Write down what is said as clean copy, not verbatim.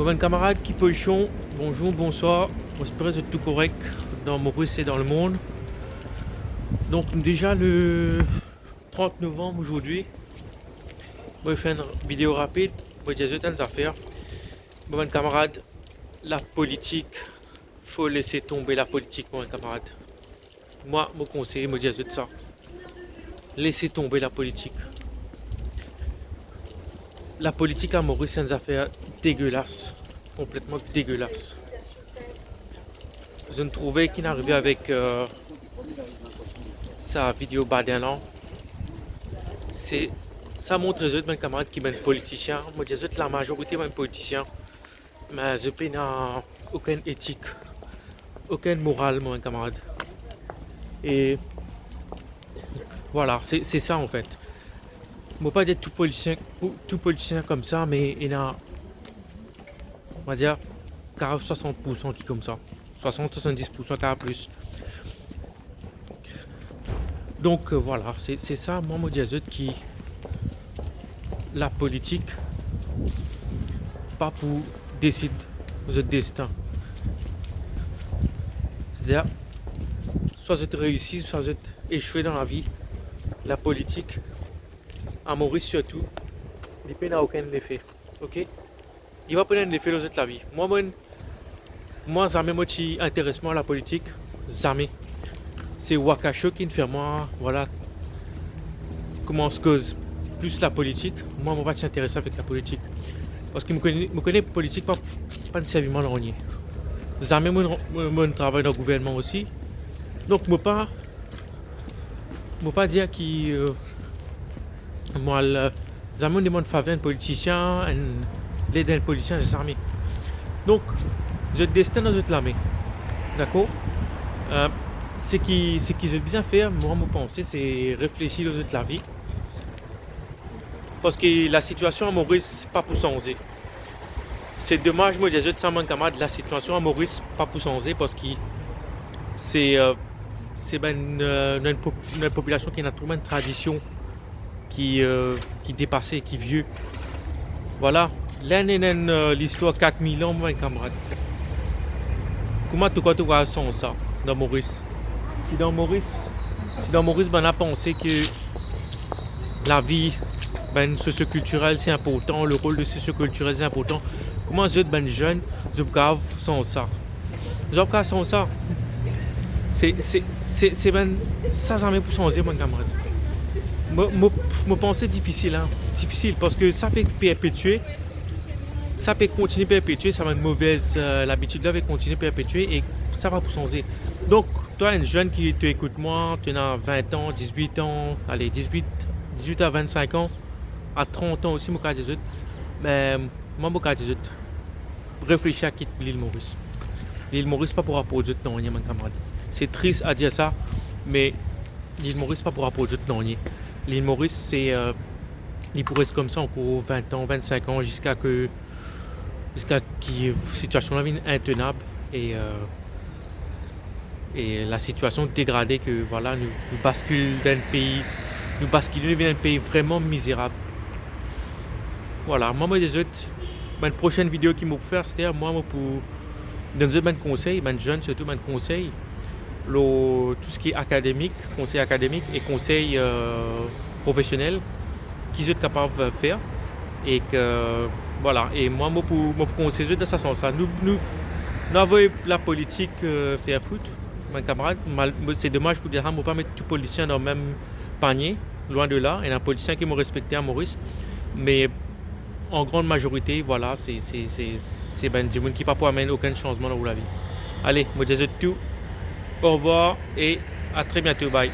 Bon camarades qui pochon, bonjour, bonsoir, j'espère que tout correct dans Maurice et dans le monde. Donc déjà le 30 novembre aujourd'hui, je vais faire une vidéo rapide, je vais dire deux affaires. Bon camarades, la politique, faut laisser tomber la politique mon camarade. Moi, mon conseil, me dire ça. Laissez tomber la politique. La politique à Maurice, c'est une affaire dégueulasse, complètement dégueulasse. Je me trouvais qu'il arrivait avec sa vidéo badin. Ça montre les autres camarades qui sont politiciens. Moi, je dis la majorité sont politiciens, mais je n'ai aucune éthique, aucune morale, mon camarade. Et voilà, c'est ça en fait. Je ne veux pas dire tout politicien comme ça, mais il y a, on va dire, 40-60% qui comme ça. 60-70% car plus. Donc voilà, c'est ça, moi, je dis qui la politique, pas pour décider votre destin. C'est-à-dire, soit vous êtes réussi, soit vous êtes échoué dans la vie. La politique, à Maurice surtout, il n'a aucun effet. Ok? Il va prendre un effet dans la vie. Moi, jamais moi qui intéresse moi à la politique, jamais. C'est Wakasho qui me fait moi, voilà, comment se cause plus la politique. Moi, je ne vais pas s'intéresser avec la politique. Parce que je connais la politique pas nécessairement dans rien. Jamais moi travaille dans le gouvernement aussi. Donc, je ne peux pas dire que moi, jamais on demande faveur à un politicien, l'aide d'un politicien, jamais. Donc, je destin dans notre main. D'accord? Ce qu'ils ont bien faire, moi, je pense, c'est réfléchir aux autres la vie. Parce que la situation à Maurice, pas pour changer. C'est dommage, moi, des autres camarades, la situation à Maurice, pas pour changer, parce que c'est une population qui a trop de tradition qui dépassée, qui vieux. Voilà. Là, l'histoire 4000 ans, mon camarade. Comment tu vas sans ça dans Maurice? Si dans Maurice, on a pensé que la vie socioculturelle c'est important, le rôle de socioculturel c'est important. Comment les autres jeunes, ils peuvent sans ça? Ils peuvent sans ça. C'est ça jamais pour changer, mon camarade. Je pense difficile, hein. Difficile parce que ça peut perpétuer. Ça peut continuer à perpétuer, ça va une mauvaise l'habitude là va continuer à perpétuer et ça va pour changer. Donc, toi, un jeune qui t'écoute moi, tu as 20 ans, 18 ans, allez, 18 à 25 ans, à 30 ans aussi, je dis mais moi, je dis réfléchis à quitter l'île Maurice. L'île Maurice, pas pour apporter de non, mon camarade. C'est triste à dire ça, mais l'île Maurice, pas pour apporter de non. L'île Maurice, c'est. Il pourrait être comme ça encore 20 ans, 25 ans, jusqu'à que la situation devienne intenable et la situation dégradée que voilà nous basculons d'un pays, dans un pays vraiment misérable. Voilà, moi des autres, ma prochaine vidéo qui m'a faire, c'était moi pour donner des conseils, des jeunes surtout des conseils, tout ce qui est académique, conseil académique et conseil professionnel qu'ils sont capables de faire et que voilà, et moi pour conseiller de ce sens, nous avons la politique faire foot, mon camarade. C'est dommage pour dire on ne peut pas mettre tout politicien dans le même panier, loin de là. Il y a un politicien qui m'a respecté à Maurice, mais en grande majorité, voilà, c'est ben du monde qui ne peut pas amener aucun changement dans la vie. Allez, moi je dis tout, au revoir et à très bientôt, bye.